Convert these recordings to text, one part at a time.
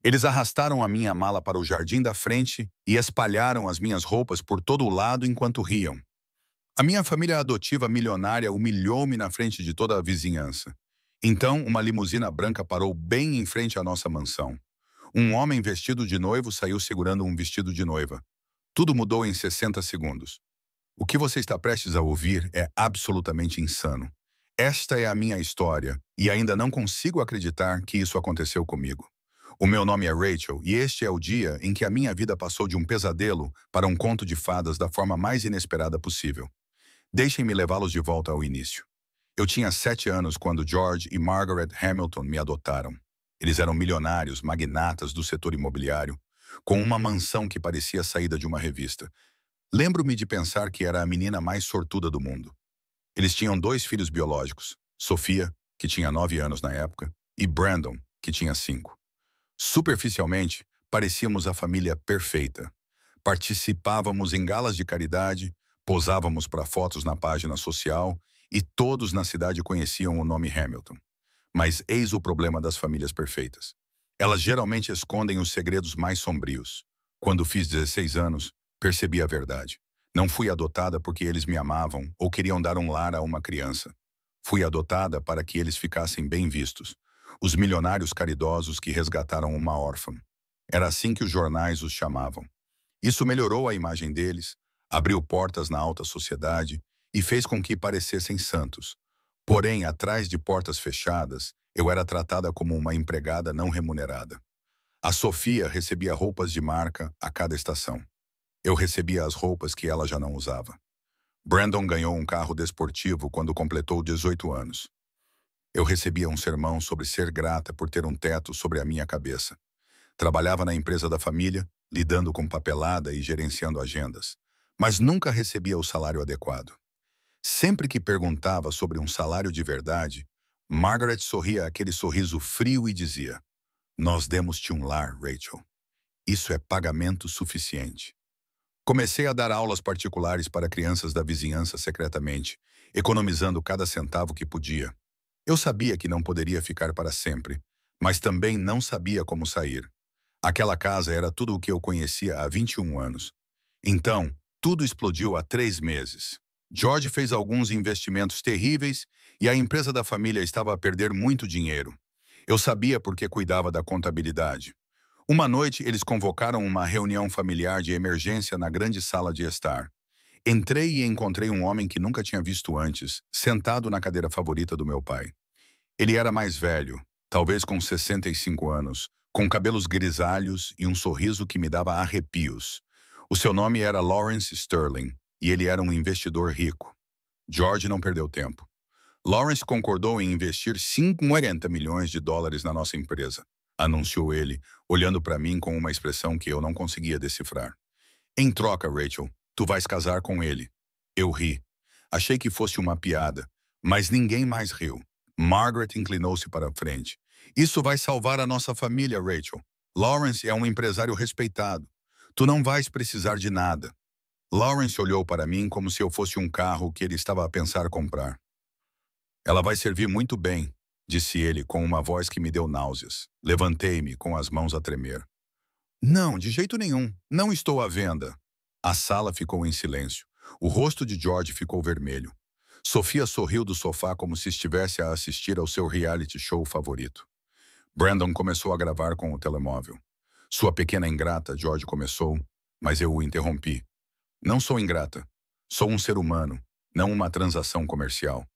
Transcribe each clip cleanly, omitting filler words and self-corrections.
Eles arrastaram a minha mala para o jardim da frente e espalharam as minhas roupas por todo o lado enquanto riam. A minha família adotiva milionária humilhou-me na frente de toda a vizinhança. Então, uma limusina branca parou bem em frente à nossa mansão. Um homem vestido de noivo saiu segurando um vestido de noiva. Tudo mudou em 60 segundos. O que você está prestes a ouvir é absolutamente insano. Esta é a minha história e ainda não consigo acreditar que isso aconteceu comigo. O meu nome é Rachel e este é o dia em que a minha vida passou de um pesadelo para um conto de fadas da forma mais inesperada possível. Deixem-me levá-los de volta ao início. Eu tinha 7 anos quando George e Margaret Hamilton me adotaram. Eles eram milionários, magnatas do setor imobiliário, com uma mansão que parecia saída de uma revista. Lembro-me de pensar que era a menina mais sortuda do mundo. Eles tinham 2 filhos biológicos, Sophia, que tinha 9 anos na época, e Brandon, que tinha 5. Superficialmente, parecíamos a família perfeita. Participávamos em galas de caridade, posávamos para fotos na página social e todos na cidade conheciam o nome Hamilton. Mas eis o problema das famílias perfeitas. Elas geralmente escondem os segredos mais sombrios. Quando fiz 16 anos, percebi a verdade. Não fui adotada porque eles me amavam ou queriam dar um lar a uma criança. Fui adotada para que eles ficassem bem vistos. Os milionários caridosos que resgataram uma órfã. Era assim que os jornais os chamavam. Isso melhorou a imagem deles, abriu portas na alta sociedade e fez com que parecessem santos. Porém, atrás de portas fechadas, eu era tratada como uma empregada não remunerada. A Sofia recebia roupas de marca a cada estação. Eu recebia as roupas que ela já não usava. Brandon ganhou um carro desportivo quando completou 18 anos. Eu recebia um sermão sobre ser grata por ter um teto sobre a minha cabeça. Trabalhava na empresa da família, lidando com papelada e gerenciando agendas, mas nunca recebia o salário adequado. Sempre que perguntava sobre um salário de verdade, Margaret sorria aquele sorriso frio e dizia: "Nós demos-te um lar, Rachel. Isso é pagamento suficiente." Comecei a dar aulas particulares para crianças da vizinhança secretamente, economizando cada centavo que podia. Eu sabia que não poderia ficar para sempre, mas também não sabia como sair. Aquela casa era tudo o que eu conhecia há 21 anos. Então, tudo explodiu há 3 meses. George fez alguns investimentos terríveis e a empresa da família estava a perder muito dinheiro. Eu sabia porque cuidava da contabilidade. Uma noite, eles convocaram uma reunião familiar de emergência na grande sala de estar. Entrei e encontrei um homem que nunca tinha visto antes, sentado na cadeira favorita do meu pai. Ele era mais velho, talvez com 65 anos, com cabelos grisalhos e um sorriso que me dava arrepios. O seu nome era Lawrence Sterling, e ele era um investidor rico. George não perdeu tempo. Lawrence concordou em investir 50 milhões de dólares na nossa empresa, anunciou ele, olhando para mim com uma expressão que eu não conseguia decifrar. Em troca, Rachel, tu vais casar com ele. Eu ri. Achei que fosse uma piada, mas ninguém mais riu. Margaret inclinou-se para a frente. Isso vai salvar a nossa família, Rachel. Lawrence é um empresário respeitado. Tu não vais precisar de nada. Lawrence olhou para mim como se eu fosse um carro que ele estava a pensar comprar. Ela vai servir muito bem, disse ele com uma voz que me deu náuseas. Levantei-me com as mãos a tremer. Não, de jeito nenhum. Não estou à venda. A sala ficou em silêncio. O rosto de George ficou vermelho. Sophia sorriu do sofá como se estivesse a assistir ao seu reality show favorito. Brandon começou a gravar com o telemóvel. Sua pequena ingrata, George começou, mas eu o interrompi. Não sou ingrata. Sou um ser humano, não uma transação comercial.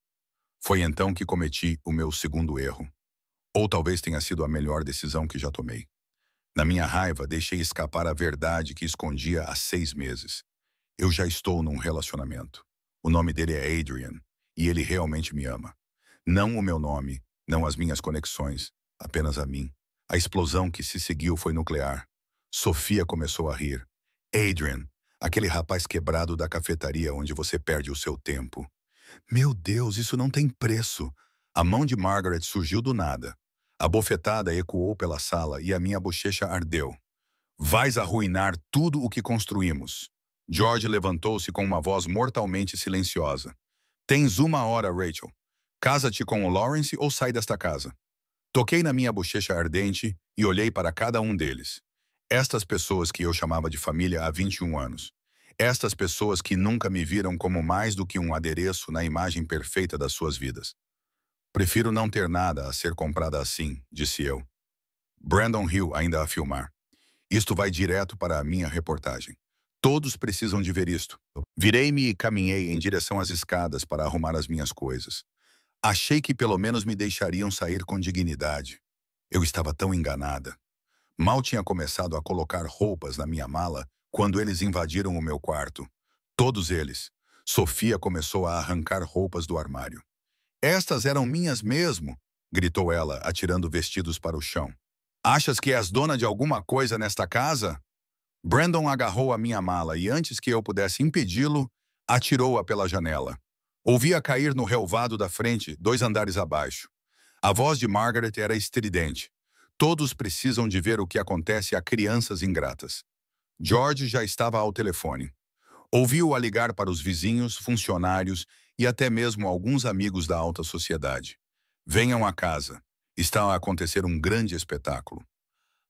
Foi então que cometi o meu segundo erro. Ou talvez tenha sido a melhor decisão que já tomei. Na minha raiva, deixei escapar a verdade que escondia há 6 meses. Eu já estou num relacionamento. O nome dele é Adrian, e ele realmente me ama. Não o meu nome, não as minhas conexões, apenas a mim. A explosão que se seguiu foi nuclear. Sophia começou a rir. Adrian, aquele rapaz quebrado da cafetaria onde você perde o seu tempo. Meu Deus, isso não tem preço. A mão de Margaret surgiu do nada. A bofetada ecoou pela sala e a minha bochecha ardeu. Vais arruinar tudo o que construímos. George levantou-se com uma voz mortalmente silenciosa. Tens 1 hora, Rachel. Casa-te com o Lawrence ou sai desta casa. Toquei na minha bochecha ardente e olhei para cada um deles. Estas pessoas que eu chamava de família há 21 anos. Estas pessoas que nunca me viram como mais do que um adereço na imagem perfeita das suas vidas. Prefiro não ter nada a ser comprada assim, disse eu. Brandon Hill ainda a filmar. Isto vai direto para a minha reportagem. Todos precisam de ver isto. Virei-me e caminhei em direção às escadas para arrumar as minhas coisas. Achei que pelo menos me deixariam sair com dignidade. Eu estava tão enganada. Mal tinha começado a colocar roupas na minha mala quando eles invadiram o meu quarto. Todos eles. Sofia começou a arrancar roupas do armário. Estas eram minhas mesmo, gritou ela, atirando vestidos para o chão. Achas que és dona de alguma coisa nesta casa? Brandon agarrou a minha mala e, antes que eu pudesse impedi-lo, atirou-a pela janela. Ouvia cair no relvado da frente, 2 andares abaixo. A voz de Margaret era estridente. Todos precisam de ver o que acontece a crianças ingratas. George já estava ao telefone. Ouviu-a ligar para os vizinhos, funcionários e até mesmo alguns amigos da alta sociedade. Venham à casa. Está a acontecer um grande espetáculo.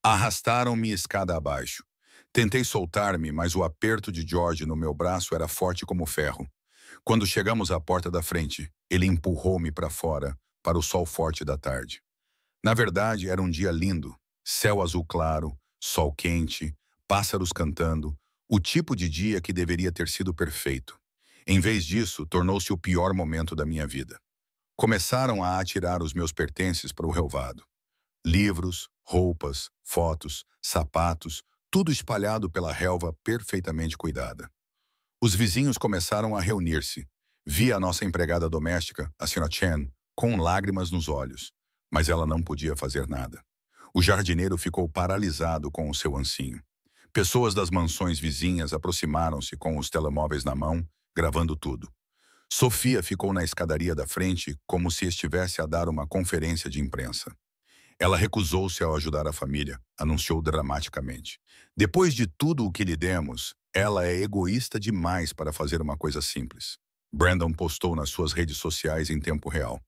Arrastaram-me escada abaixo. Tentei soltar-me, mas o aperto de George no meu braço era forte como ferro. Quando chegamos à porta da frente, ele empurrou-me para fora, para o sol forte da tarde. Na verdade, era um dia lindo. Céu azul claro, sol quente, pássaros cantando, o tipo de dia que deveria ter sido perfeito. Em vez disso, tornou-se o pior momento da minha vida. Começaram a atirar os meus pertences para o relvado. Livros, roupas, fotos, sapatos, tudo espalhado pela relva perfeitamente cuidada. Os vizinhos começaram a reunir-se. Vi a nossa empregada doméstica, a Sra. Chen, com lágrimas nos olhos, mas ela não podia fazer nada. O jardineiro ficou paralisado com o seu ancinho. Pessoas das mansões vizinhas aproximaram-se com os telemóveis na mão, gravando tudo. Sofia ficou na escadaria da frente como se estivesse a dar uma conferência de imprensa. Ela recusou-se a ajudar a família, anunciou dramaticamente. Depois de tudo o que lhe demos, ela é egoísta demais para fazer uma coisa simples. Brandon postou nas suas redes sociais em tempo real.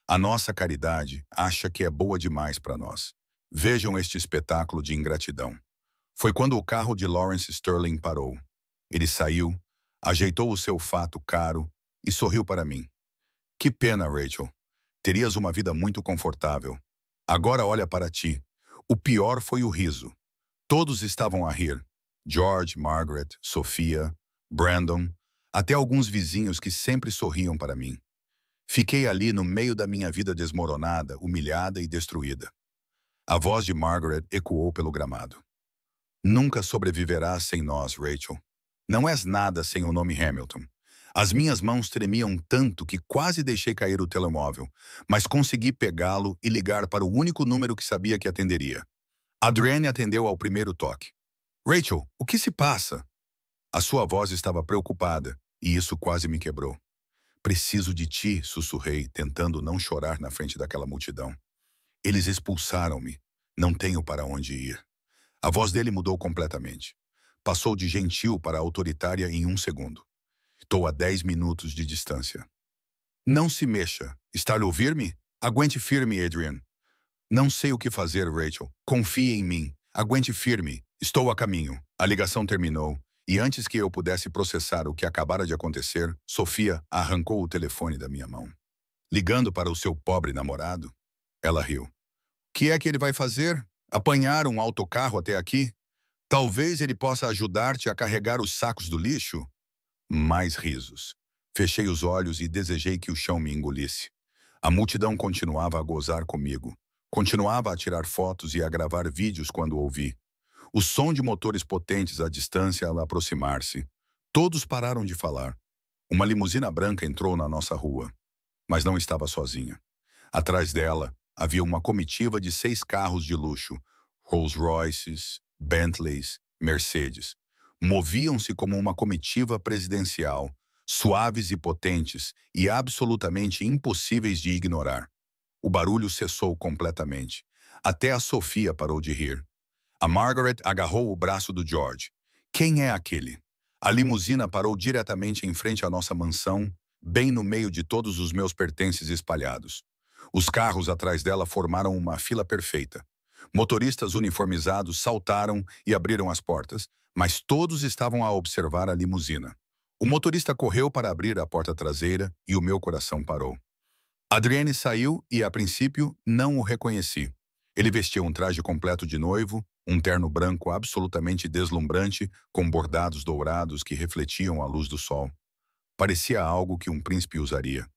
A nossa caridade acha que é boa demais para nós. Vejam este espetáculo de ingratidão. Foi quando o carro de Lawrence Sterling parou. Ele saiu, ajeitou o seu fato caro e sorriu para mim. Que pena, Rachel. Terias uma vida muito confortável. Agora olha para ti. O pior foi o riso. Todos estavam a rir. George, Margaret, Sofia, Brandon, até alguns vizinhos que sempre sorriam para mim. Fiquei ali no meio da minha vida desmoronada, humilhada e destruída. A voz de Margaret ecoou pelo gramado. Nunca sobreviverás sem nós, Rachel. Não és nada sem o nome Hamilton. As minhas mãos tremiam tanto que quase deixei cair o telemóvel, mas consegui pegá-lo e ligar para o único número que sabia que atenderia. Adrienne atendeu ao primeiro toque. Rachel, o que se passa? A sua voz estava preocupada, e isso quase me quebrou. Preciso de ti, sussurrei, tentando não chorar na frente daquela multidão. Eles expulsaram-me. Não tenho para onde ir. A voz dele mudou completamente. Passou de gentil para autoritária em 1 segundo. Estou a 10 minutos de distância. Não se mexa. Está a ouvir-me? Aguente firme, Adrian. Não sei o que fazer, Rachel. Confie em mim. Aguente firme. Estou a caminho. A ligação terminou, e antes que eu pudesse processar o que acabara de acontecer, Sofia arrancou o telefone da minha mão. Ligando para o seu pobre namorado? Ela riu. O que é que ele vai fazer? Apanhar um autocarro até aqui? Talvez ele possa ajudar-te a carregar os sacos do lixo? Mais risos. Fechei os olhos e desejei que o chão me engolisse. A multidão continuava a gozar comigo. Continuava a tirar fotos e a gravar vídeos quando ouvi. O som de motores potentes à distância a aproximar-se. Todos pararam de falar. Uma limusina branca entrou na nossa rua. Mas não estava sozinha. Atrás dela, havia uma comitiva de 6 carros de luxo. Rolls-Royces, Bentleys, Mercedes. Moviam-se como uma comitiva presidencial, suaves e potentes e absolutamente impossíveis de ignorar. O barulho cessou completamente. Até a Sofia parou de rir. A Margaret agarrou o braço do George. Quem é aquele? A limusina parou diretamente em frente à nossa mansão, bem no meio de todos os meus pertences espalhados. Os carros atrás dela formaram uma fila perfeita. Motoristas uniformizados saltaram e abriram as portas, mas todos estavam a observar a limusina. O motorista correu para abrir a porta traseira e o meu coração parou. Adrienne saiu e, a princípio, não o reconheci. Ele vestia um traje completo de noivo, um terno branco absolutamente deslumbrante, com bordados dourados que refletiam a luz do sol. Parecia algo que um príncipe usaria.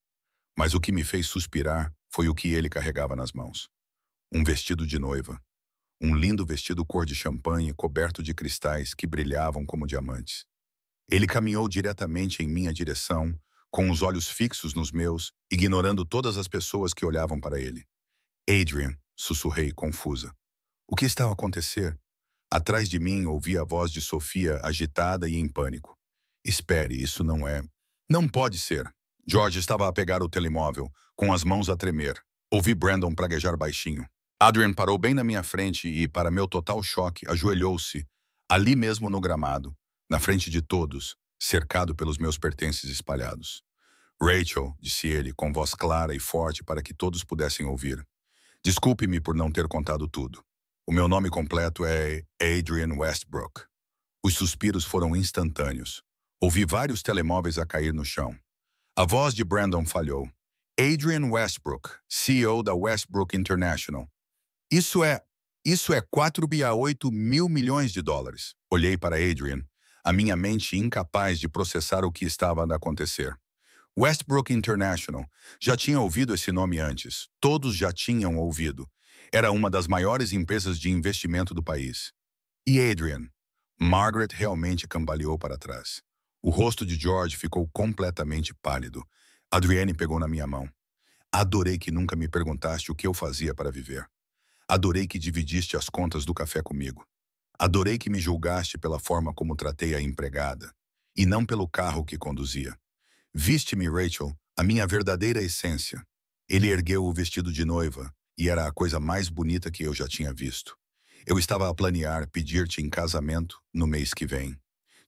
Mas o que me fez suspirar foi o que ele carregava nas mãos. Um vestido de noiva. Um lindo vestido cor de champanhe coberto de cristais que brilhavam como diamantes. Ele caminhou diretamente em minha direção, com os olhos fixos nos meus, ignorando todas as pessoas que olhavam para ele. Adrian, sussurrei, confusa. O que estava a acontecer? Atrás de mim ouvi a voz de Sofia agitada e em pânico. Espere, isso não é... Não pode ser. George estava a pegar o telemóvel, com as mãos a tremer. Ouvi Brandon praguejar baixinho. Adrian parou bem na minha frente e, para meu total choque, ajoelhou-se, ali mesmo no gramado, na frente de todos, cercado pelos meus pertences espalhados. Rachel, disse ele, com voz clara e forte para que todos pudessem ouvir. Desculpe-me por não ter contado tudo. O meu nome completo é Adrian Westbrook. Os suspiros foram instantâneos. Ouvi vários telemóveis a cair no chão. A voz de Brandon falhou. Adrian Westbrook, CEO da Westbrook International. Isso é 4,8 mil milhões de dólares. Olhei para Adrian, a minha mente incapaz de processar o que estava a acontecer. Westbrook International. Já tinha ouvido esse nome antes. Todos já tinham ouvido. Era uma das maiores empresas de investimento do país. E Adrian? Margaret realmente cambaleou para trás. O rosto de George ficou completamente pálido. Adrienne pegou na minha mão. Adorei que nunca me perguntaste o que eu fazia para viver. Adorei que dividiste as contas do café comigo. Adorei que me julgaste pela forma como tratei a empregada, e não pelo carro que conduzia. Viste-me, Rachel, a minha verdadeira essência. Ele ergueu o vestido de noiva, e era a coisa mais bonita que eu já tinha visto. Eu estava a planear pedir-te em casamento no mês que vem.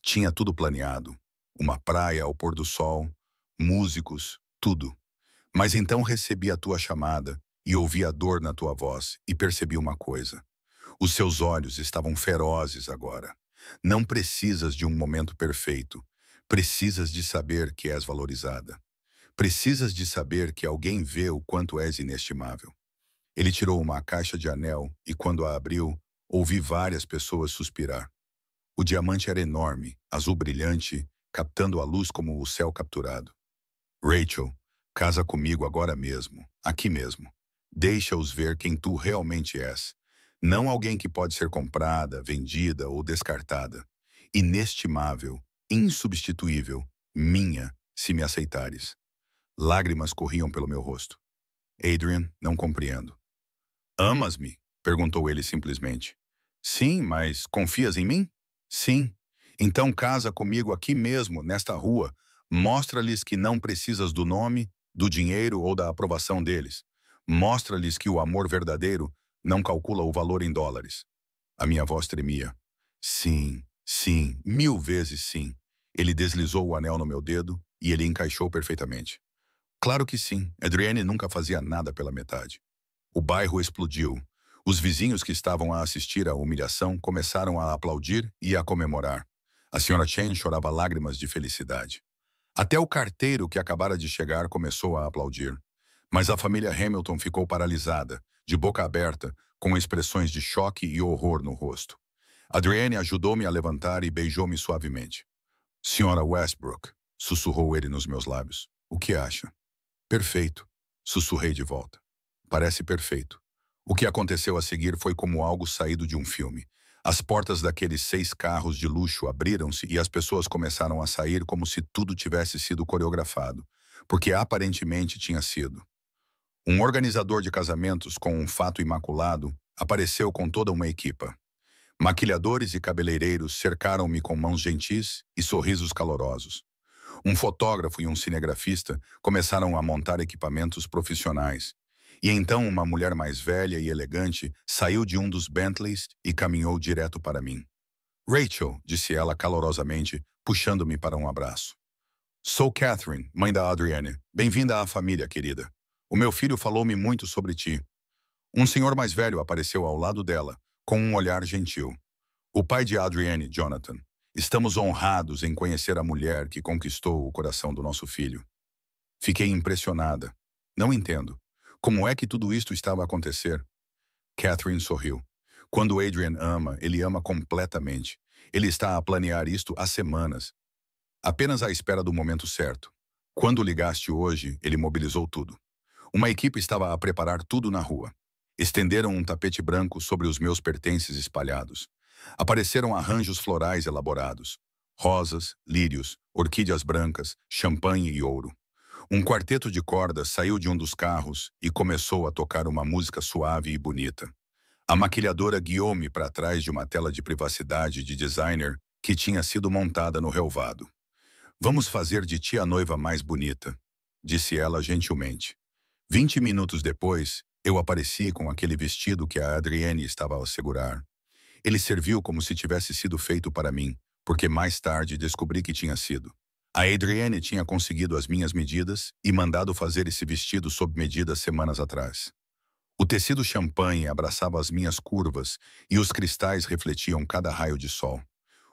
Tinha tudo planeado. Uma praia ao pôr do sol, músicos, tudo. Mas então recebi a tua chamada, e ouvi a dor na tua voz, e percebi uma coisa. Os seus olhos estavam ferozes agora. Não precisas de um momento perfeito. Precisas de saber que és valorizada. Precisas de saber que alguém vê o quanto és inestimável. Ele tirou uma caixa de anel e, quando a abriu, ouvi várias pessoas suspirar. O diamante era enorme, azul brilhante, captando a luz como o céu capturado. Rachel, casa comigo agora mesmo, aqui mesmo. Deixa-os ver quem tu realmente és. Não alguém que pode ser comprada, vendida ou descartada. Inestimável, insubstituível, minha, se me aceitares. Lágrimas corriam pelo meu rosto. Adrian, não compreendo. Amas-me? Perguntou ele simplesmente. Sim, mas confias em mim? Sim. Então casa comigo aqui mesmo, nesta rua. Mostra-lhes que não precisas do nome, do dinheiro ou da aprovação deles. Mostra-lhes que o amor verdadeiro não calcula o valor em dólares. A minha voz tremia. Sim, sim, 1000 vezes sim. Ele deslizou o anel no meu dedo e ele encaixou perfeitamente. Claro que sim, Adrienne nunca fazia nada pela metade. O bairro explodiu. Os vizinhos que estavam a assistir à humilhação começaram a aplaudir e a comemorar. A senhora Chen chorava lágrimas de felicidade. Até o carteiro que acabara de chegar começou a aplaudir. Mas a família Hamilton ficou paralisada, de boca aberta, com expressões de choque e horror no rosto. Adrienne ajudou-me a levantar e beijou-me suavemente. Senhora Westbrook, sussurrou ele nos meus lábios. O que acha? Perfeito, sussurrei de volta. Parece perfeito. O que aconteceu a seguir foi como algo saído de um filme. As portas daqueles 6 carros de luxo abriram-se e as pessoas começaram a sair como se tudo tivesse sido coreografado, porque aparentemente tinha sido. Um organizador de casamentos com um fato imaculado apareceu com toda uma equipa. Maquilhadores e cabeleireiros cercaram-me com mãos gentis e sorrisos calorosos. Um fotógrafo e um cinegrafista começaram a montar equipamentos profissionais. E então uma mulher mais velha e elegante saiu de um dos Bentleys e caminhou direto para mim. Rachel, disse ela calorosamente, puxando-me para um abraço. Sou Catherine, mãe da Adrienne. Bem-vinda à família, querida. O meu filho falou-me muito sobre ti. Um senhor mais velho apareceu ao lado dela, com um olhar gentil. O pai de Adrienne, Jonathan. Estamos honrados em conhecer a mulher que conquistou o coração do nosso filho. Fiquei impressionada. Não entendo. Como é que tudo isto estava a acontecer? Catherine sorriu. Quando Adrian ama, ele ama completamente. Ele está a planear isto há semanas, apenas à espera do momento certo. Quando ligaste hoje, ele mobilizou tudo. Uma equipe estava a preparar tudo na rua. Estenderam um tapete branco sobre os meus pertences espalhados. Apareceram arranjos florais elaborados. Rosas, lírios, orquídeas brancas, champanhe e ouro. Um quarteto de cordas saiu de um dos carros e começou a tocar uma música suave e bonita. A maquilhadora guiou-me para trás de uma tela de privacidade de designer que tinha sido montada no relvado. Vamos fazer de ti a noiva mais bonita, disse ela gentilmente. 20 minutos depois, eu apareci com aquele vestido que a Adrienne estava a segurar. Ele serviu como se tivesse sido feito para mim, porque mais tarde descobri que tinha sido. A Adrienne tinha conseguido as minhas medidas e mandado fazer esse vestido sob medida semanas atrás. O tecido champanhe abraçava as minhas curvas e os cristais refletiam cada raio de sol.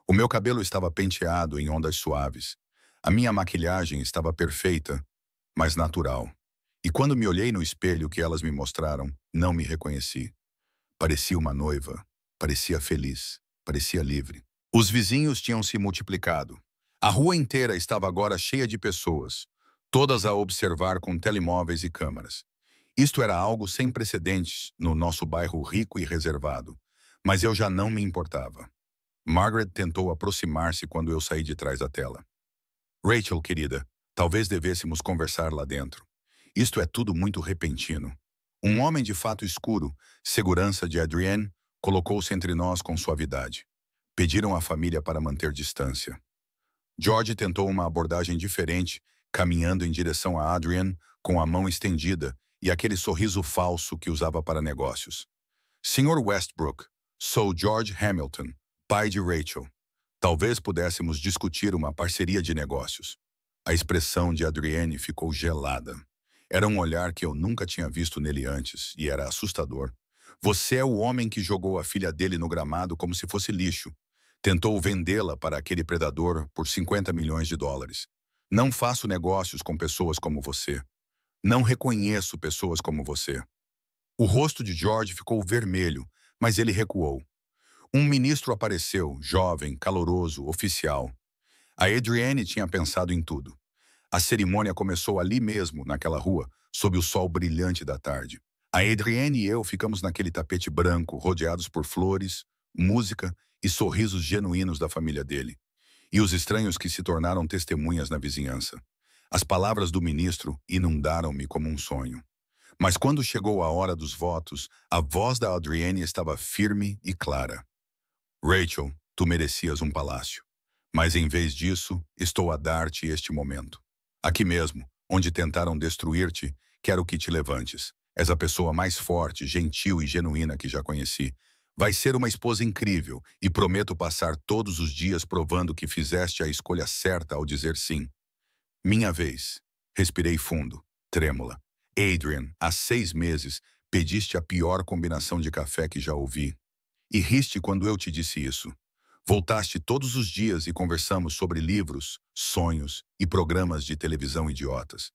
O meu cabelo estava penteado em ondas suaves. A minha maquilhagem estava perfeita, mas natural. E quando me olhei no espelho que elas me mostraram, não me reconheci. Parecia uma noiva, parecia feliz, parecia livre. Os vizinhos tinham se multiplicado. A rua inteira estava agora cheia de pessoas, todas a observar com telemóveis e câmeras. Isto era algo sem precedentes no nosso bairro rico e reservado, mas eu já não me importava. Margaret tentou aproximar-se quando eu saí de trás da tela. Rachel, querida, talvez devêssemos conversar lá dentro. Isto é tudo muito repentino. Um homem de fato escuro, segurança de Adrienne, colocou-se entre nós com suavidade. Pediram à família para manter distância. George tentou uma abordagem diferente, caminhando em direção a Adrienne, com a mão estendida e aquele sorriso falso que usava para negócios. Sr. Westbrook, sou George Hamilton, pai de Rachel. Talvez pudéssemos discutir uma parceria de negócios. A expressão de Adrienne ficou gelada. Era um olhar que eu nunca tinha visto nele antes, e era assustador. Você é o homem que jogou a filha dele no gramado como se fosse lixo. Tentou vendê-la para aquele predador por 50 milhões de dólares. Não faço negócios com pessoas como você. Não reconheço pessoas como você. O rosto de George ficou vermelho, mas ele recuou. Um ministro apareceu, jovem, caloroso, oficial. A Adrienne tinha pensado em tudo. A cerimônia começou ali mesmo, naquela rua, sob o sol brilhante da tarde. A Adrienne e eu ficamos naquele tapete branco, rodeados por flores, música e sorrisos genuínos da família dele. E os estranhos que se tornaram testemunhas na vizinhança. As palavras do ministro inundaram-me como um sonho. Mas quando chegou a hora dos votos, a voz da Adrienne estava firme e clara. Rachel, tu merecias um palácio. Mas em vez disso, estou a dar-te este momento. Aqui mesmo, onde tentaram destruir-te, quero que te levantes. És a pessoa mais forte, gentil e genuína que já conheci. Vai ser uma esposa incrível e prometo passar todos os dias provando que fizeste a escolha certa ao dizer sim. Minha vez. Respirei fundo, trêmula. Adrian, há 6 meses, pediste a pior combinação de café que já ouvi. E riste quando eu te disse isso. Voltaste todos os dias e conversamos sobre livros, sonhos e programas de televisão idiotas.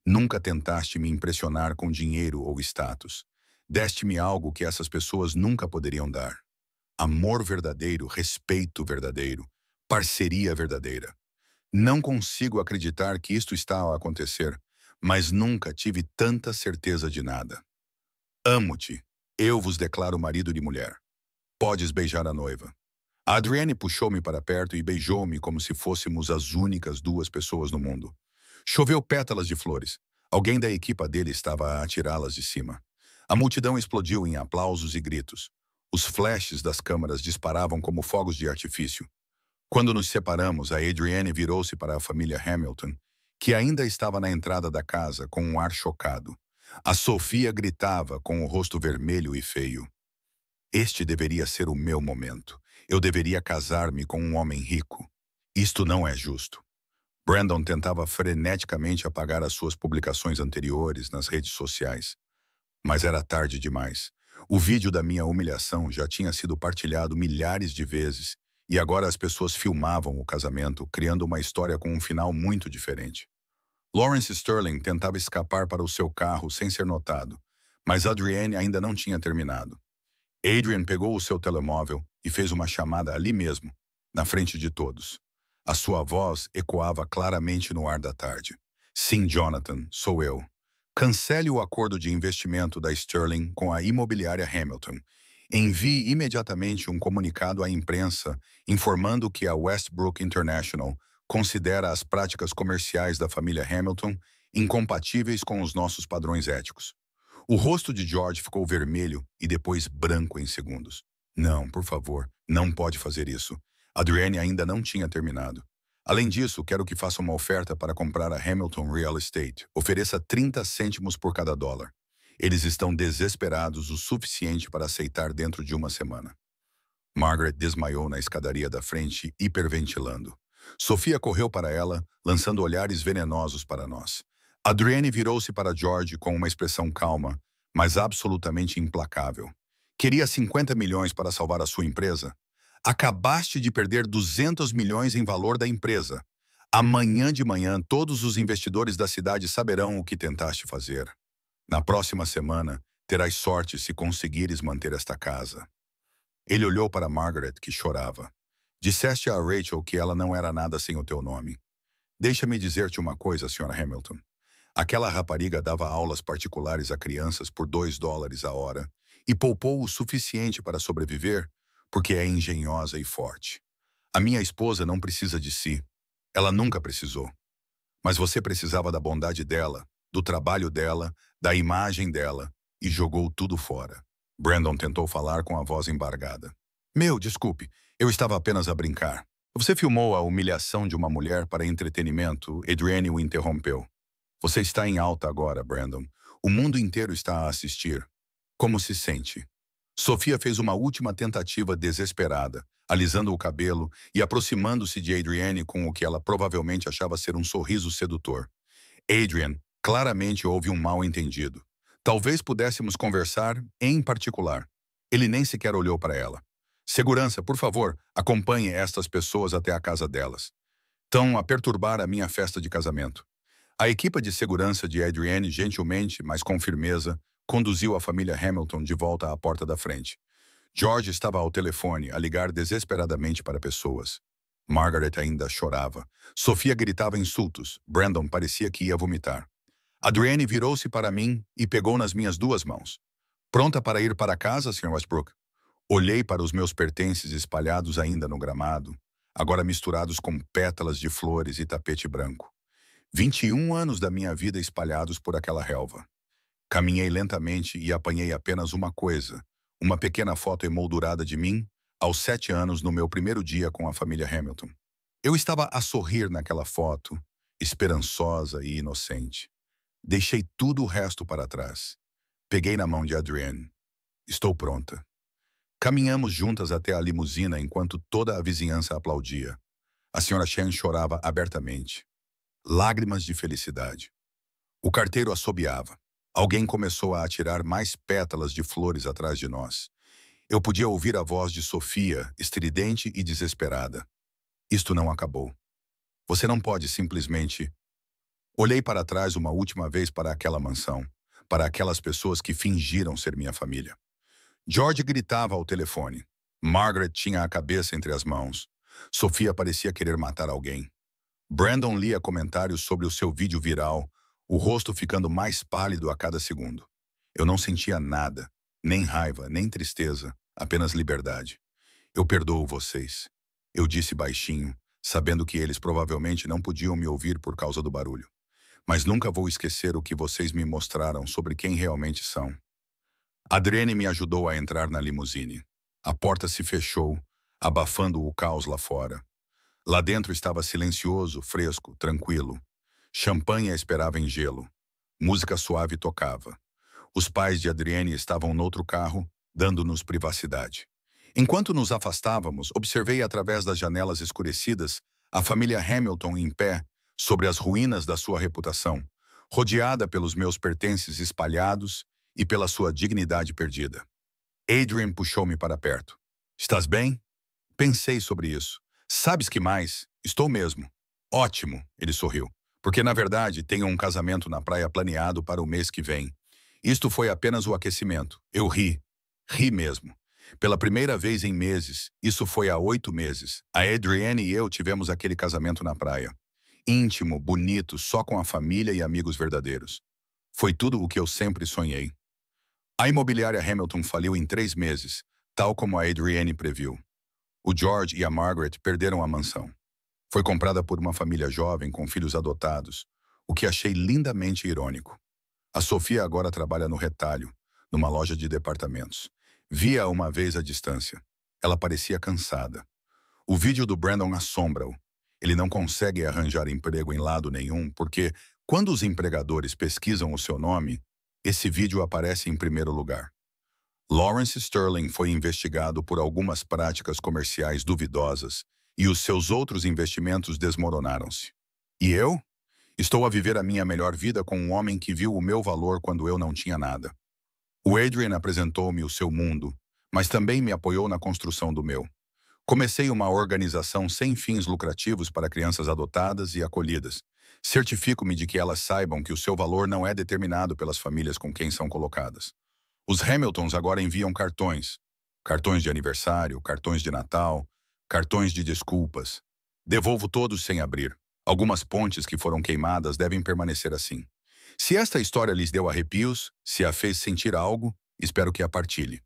Nunca tentaste me impressionar com dinheiro ou status. Deste-me algo que essas pessoas nunca poderiam dar. Amor verdadeiro, respeito verdadeiro, parceria verdadeira. Não consigo acreditar que isto está a acontecer, mas nunca tive tanta certeza de nada. Amo-te. Eu vos declaro marido e mulher. Podes beijar a noiva. A Adrienne puxou-me para perto e beijou-me como se fôssemos as únicas 2 pessoas no mundo. Choveu pétalas de flores. Alguém da equipa dele estava a atirá-las de cima. A multidão explodiu em aplausos e gritos. Os flashes das câmaras disparavam como fogos de artifício. Quando nos separamos, a Adrienne virou-se para a família Hamilton, que ainda estava na entrada da casa com um ar chocado. A Sofia gritava com o rosto vermelho e feio. Este deveria ser o meu momento. Eu deveria casar-me com um homem rico. Isto não é justo. Brandon tentava freneticamente apagar as suas publicações anteriores nas redes sociais, mas era tarde demais. O vídeo da minha humilhação já tinha sido partilhado milhares de vezes e agora as pessoas filmavam o casamento, criando uma história com um final muito diferente. Lawrence Sterling tentava escapar para o seu carro sem ser notado, mas Adrienne ainda não tinha terminado. Adrian pegou o seu telemóvel e fez uma chamada ali mesmo, na frente de todos. A sua voz ecoava claramente no ar da tarde. Sim, Jonathan, sou eu. Cancele o acordo de investimento da Sterling com a imobiliária Hamilton. Envie imediatamente um comunicado à imprensa informando que a Westbrook International considera as práticas comerciais da família Hamilton incompatíveis com os nossos padrões éticos. O rosto de George ficou vermelho e depois branco em segundos. Não, por favor, não pode fazer isso. Adrienne ainda não tinha terminado. Além disso, quero que faça uma oferta para comprar a Hamilton Real Estate. Ofereça 30 cêntimos por cada dólar. Eles estão desesperados o suficiente para aceitar dentro de uma semana. Margaret desmaiou na escadaria da frente, hiperventilando. Sofia correu para ela, lançando olhares venenosos para nós. Adrienne virou-se para George com uma expressão calma, mas absolutamente implacável. Queria 50 milhões para salvar a sua empresa? Acabaste de perder 200 milhões em valor da empresa. Amanhã de manhã, todos os investidores da cidade saberão o que tentaste fazer. Na próxima semana, terás sorte se conseguires manter esta casa. Ele olhou para Margaret, que chorava. Disseste a Rachel que ela não era nada sem o teu nome. Deixa-me dizer-te uma coisa, Sra. Hamilton. Aquela rapariga dava aulas particulares a crianças por 2 dólares a hora e poupou o suficiente para sobreviver porque é engenhosa e forte. A minha esposa não precisa de si. Ela nunca precisou. Mas você precisava da bondade dela, do trabalho dela, da imagem dela e jogou tudo fora. Brandon tentou falar com a voz embargada. Desculpe, eu estava apenas a brincar. Você filmou a humilhação de uma mulher para entretenimento, Adrienne o interrompeu. Você está em alta agora, Brandon. O mundo inteiro está a assistir. Como se sente? Sofia fez uma última tentativa desesperada, alisando o cabelo e aproximando-se de Adrienne com o que ela provavelmente achava ser um sorriso sedutor. Adrian, claramente houve um mal-entendido. Talvez pudéssemos conversar em particular. Ele nem sequer olhou para ela. Segurança, por favor, acompanhe estas pessoas até a casa delas. Estão a perturbar a minha festa de casamento. A equipa de segurança de Adrienne, gentilmente, mas com firmeza, conduziu a família Hamilton de volta à porta da frente. George estava ao telefone, a ligar desesperadamente para pessoas. Margaret ainda chorava. Sofia gritava insultos. Brandon parecia que ia vomitar. Adrienne virou-se para mim e pegou nas minhas 2 mãos. Pronta para ir para casa, Sr. Westbrook? Olhei para os meus pertences espalhados ainda no gramado, agora misturados com pétalas de flores e tapete branco. 21 anos da minha vida espalhados por aquela relva. Caminhei lentamente e apanhei apenas uma coisa, uma pequena foto emoldurada de mim, aos 7 anos no meu primeiro dia com a família Hamilton. Eu estava a sorrir naquela foto, esperançosa e inocente. Deixei tudo o resto para trás. Peguei na mão de Adrienne. Estou pronta. Caminhamos juntas até a limusina enquanto toda a vizinhança aplaudia. A Sra. Chen chorava abertamente. Lágrimas de felicidade. O carteiro assobiava. Alguém começou a atirar mais pétalas de flores atrás de nós. Eu podia ouvir a voz de Sofia, estridente e desesperada. Isto não acabou. Você não pode simplesmente... Olhei para trás uma última vez para aquela mansão, para aquelas pessoas que fingiram ser minha família. George gritava ao telefone. Margaret tinha a cabeça entre as mãos. Sofia parecia querer matar alguém. Brandon lia comentários sobre o seu vídeo viral, o rosto ficando mais pálido a cada segundo. Eu não sentia nada, nem raiva, nem tristeza, apenas liberdade. Eu perdoo vocês. Eu disse baixinho, sabendo que eles provavelmente não podiam me ouvir por causa do barulho. Mas nunca vou esquecer o que vocês me mostraram sobre quem realmente são. Adrienne me ajudou a entrar na limusine. A porta se fechou, abafando o caos lá fora. Lá dentro estava silencioso, fresco, tranquilo. Champanhe esperava em gelo. Música suave tocava. Os pais de Adrienne estavam noutro carro, dando-nos privacidade. Enquanto nos afastávamos, observei através das janelas escurecidas a família Hamilton em pé, sobre as ruínas da sua reputação, rodeada pelos meus pertences espalhados e pela sua dignidade perdida. Adrian puxou-me para perto. Estás bem? Pensei sobre isso. Sabes que mais? Estou mesmo. Ótimo, ele sorriu. Porque, na verdade, tenho um casamento na praia planeado para o mês que vem. Isto foi apenas o aquecimento. Eu ri. Ri mesmo. Pela primeira vez em meses, isso foi há 8 meses. A Adrienne e eu tivemos aquele casamento na praia. Íntimo, bonito, só com a família e amigos verdadeiros. Foi tudo o que eu sempre sonhei. A imobiliária Hamilton faliu em 3 meses, tal como a Adrienne previu. O George e a Margaret perderam a mansão. Foi comprada por uma família jovem com filhos adotados, o que achei lindamente irônico. A Sofia agora trabalha no retalho, numa loja de departamentos. Vi-a uma vez à distância. Ela parecia cansada. O vídeo do Brandon assombra-o. Ele não consegue arranjar emprego em lado nenhum porque, quando os empregadores pesquisam o seu nome, esse vídeo aparece em primeiro lugar. Lawrence Sterling foi investigado por algumas práticas comerciais duvidosas e os seus outros investimentos desmoronaram-se. E eu? Estou a viver a minha melhor vida com um homem que viu o meu valor quando eu não tinha nada. O Adrian apresentou-me o seu mundo, mas também me apoiou na construção do meu. Comecei uma organização sem fins lucrativos para crianças adotadas e acolhidas. Certifico-me de que elas saibam que o seu valor não é determinado pelas famílias com quem são colocadas. Os Hamiltons agora enviam cartões. Cartões de aniversário, cartões de Natal, cartões de desculpas. Devolvo todos sem abrir. Algumas pontes que foram queimadas devem permanecer assim. Se esta história lhes deu arrepios, se a fez sentir algo, espero que a partilhe.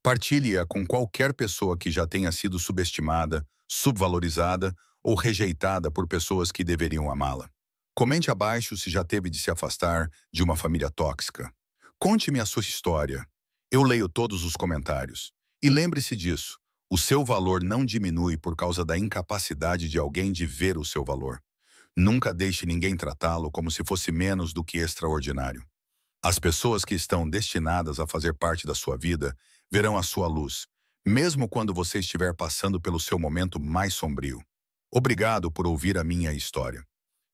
Partilhe-a com qualquer pessoa que já tenha sido subestimada, subvalorizada ou rejeitada por pessoas que deveriam amá-la. Comente abaixo se já teve de se afastar de uma família tóxica. Conte-me a sua história. Eu leio todos os comentários. E lembre-se disso, o seu valor não diminui por causa da incapacidade de alguém de ver o seu valor. Nunca deixe ninguém tratá-lo como se fosse menos do que extraordinário. As pessoas que estão destinadas a fazer parte da sua vida verão a sua luz, mesmo quando você estiver passando pelo seu momento mais sombrio. Obrigado por ouvir a minha história.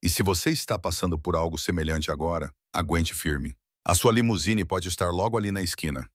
E se você está passando por algo semelhante agora, aguente firme. A sua limusine pode estar logo ali na esquina.